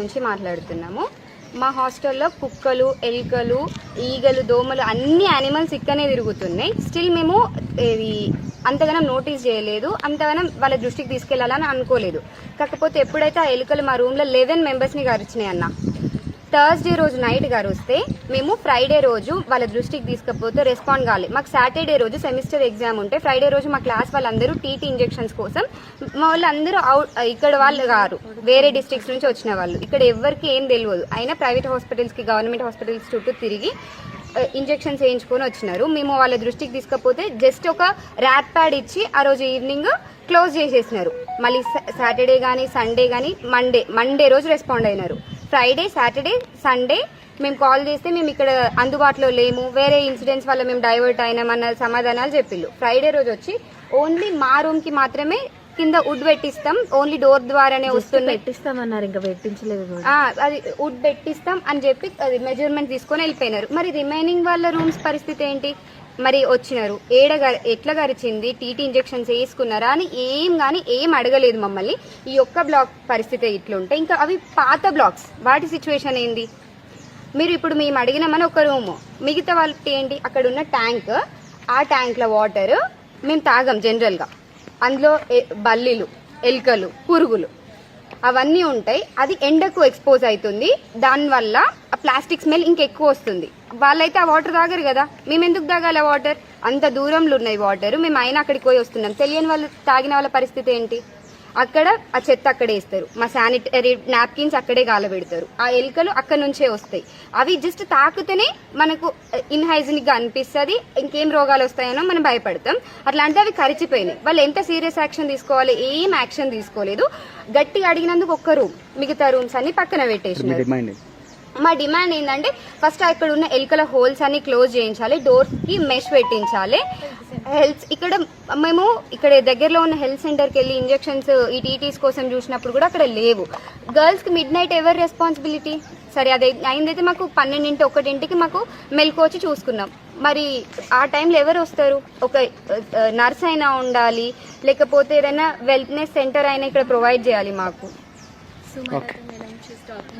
నుంచి మాట్లాడుతున్నాము. మా హాస్టల్లో కుక్కలు, ఎలుకలు, ఈగలు, దోమలు అన్ని యానిమల్స్ ఇక్కడనే తిరుగుతున్నాయి. స్టిల్ మేము ఇది అంతగానం నోటీస్ చేయలేదు, అంతగానం వాళ్ళ దృష్టికి తీసుకెళ్లాలని అనుకోలేదు. కాకపోతే ఎప్పుడైతే ఆ ఎలుకలు మా రూమ్లో 11 మెంబర్స్ని గరిచినాయి అన్న, థర్స్డే రోజు నైట్ గరిస్తే మేము ఫ్రైడే రోజు వాళ్ళ దృష్టికి తీసుకపోతే రెస్పాండ్ కాలేదు. మాకు సాటర్డే రోజు సెమిస్టర్ ఎగ్జామ్ ఉంటే ఫ్రైడే రోజు మా క్లాస్ వాళ్ళందరూ టీటీ ఇంజెక్షన్స్ కోసం మా వాళ్ళందరూ ఇక్కడ వాళ్ళు గారు వేరే డిస్ట్రిక్ట్స్ నుంచి వచ్చిన వాళ్ళు, ఇక్కడ ఎవరికి ఏం తెలియదు. అయినా ప్రైవేట్ హాస్పిటల్స్కి గవర్నమెంట్ హాస్పిటల్స్ చుట్టూ తిరిగి ఇంజెక్షన్స్ వేయించుకొని వచ్చినారు. మేము వాళ్ళ దృష్టికి తీసుకపోతే జస్ట్ ఒక ర్యాట్ ప్యాడ్ ఇచ్చి ఆ రోజు ఈవినింగ్ క్లోజ్ చేసేసినారు. మళ్ళీ సాటర్డే కానీ సండే కానీ మండే రోజు రెస్పాండ్ అయినారు. ఫ్రైడే, సాటర్డే, సండే మేము కాల్ చేస్తే మేము ఇక్కడ అందుబాటులో లేము, వేరే ఇన్సిడెంట్స్ వల్ల మేము డైవర్ట్ అయినామన్న సమాధానాలు చెప్పిళ్ళు. ఫ్రైడే రోజు వచ్చి ఓన్లీ మా రూమ్కి మాత్రమే కింద వుడ్ పెట్టిస్తాం, ఓన్లీ డోర్ ద్వారానే వస్తుంది పెట్టిస్తామన్నారు, ఇంకా పెట్టించలేదు. అది వుడ్ పెట్టిస్తాం అని చెప్పి అది మెజర్మెంట్ తీసుకొని వెళ్ళిపోయినారు. మరి రిమైనింగ్ వాళ్ళ రూమ్స్ పరిస్థితి ఏంటి? మరి వచ్చినారు, ఎట్లా గరిచింది, టీటీ ఇంజెక్షన్స్ వేసుకున్నారా అని ఏం అడగలేదు మమ్మల్ని. ఈ ఒక్క బ్లాక్ పరిస్థితి ఇట్లుంటే ఇంకా అవి పాత బ్లాక్స్, వాటి సిచ్యువేషన్ ఏంది? మీరు ఇప్పుడు మేము అడిగినామని ఒక రూము, మిగతా వాళ్ళకి ఏంటి? అక్కడ ఉన్న ట్యాంక్, ఆ ట్యాంక్లో వాటర్ మేము తాగం జనరల్గా, అందులో బల్లీలు, ఎలుకలు, పురుగులు అవన్నీ ఉంటాయి. అది ఎండకు ఎక్స్పోజ్ అవుతుంది, దానివల్ల ఆ ప్లాస్టిక్ స్మెల్ ఇంకెక్కువ వస్తుంది. వాళ్ళైతే ఆ వాటర్ తాగరు కదా, మేము ఎందుకు తాగాలి ఆ వాటర్? అంత దూరంలో ఉన్నాయి వాటర్, మేము అయినా అక్కడికి పోయి వస్తున్నాం. తెలియని వాళ్ళు తాగిన వాళ్ళ పరిస్థితి ఏంటి? అక్కడ ఆ చెత్త అక్కడే వేస్తారు, మా శానిటరీ నాప్కిన్స్ అక్కడే గాలబెడతారు, ఆ ఎలుకలు అక్కడ నుంచే వస్తాయి. అవి జస్ట్ తాకుతూనే మనకు ఇన్హైజీనిక్ గా అనిపిస్తుంది, ఇంకేం రోగాలు వస్తాయనో మనం భయపడతాం. అట్లాంటివి అవి కరిచిపోయినాయి. వాళ్ళు ఎంత సీరియస్ యాక్షన్ తీసుకోవాలి? ఏం యాక్షన్ తీసుకోలేదు. గట్టిగా అడిగినందుకు ఒక్క రూమ్, మిగతా రూమ్స్ అన్ని పక్కన పెట్టేసినారు. మా డిమాండ్ ఏంటంటే ఫస్ట్ అక్కడ ఉన్న ఎలుకల హోల్స్ అన్ని క్లోజ్ చేయించాలి, డోర్స్ కి మెష్ పెట్టించాలి. ఇక్కడ మేము ఇక్కడ దగ్గరలో ఉన్న హెల్త్ సెంటర్కి వెళ్ళి ఇంజెక్షన్స్ ఈ టీటీస్ కోసం చూసినప్పుడు కూడా అక్కడ లేవు. గర్ల్స్కి మిడ్ నైట్ ఎవరి రెస్పాన్సిబిలిటీ? సరే అదే అయిందైతే మాకు 12, 1కి మాకు మెలకు వచ్చి చూసుకున్నాం. మరి ఆ టైంలో ఎవరు వస్తారు? ఒక నర్స్ అయినా ఉండాలి, లేకపోతే ఏదైనా వెల్నెస్ సెంటర్ అయినా ఇక్కడ ప్రొవైడ్ చేయాలి మాకు.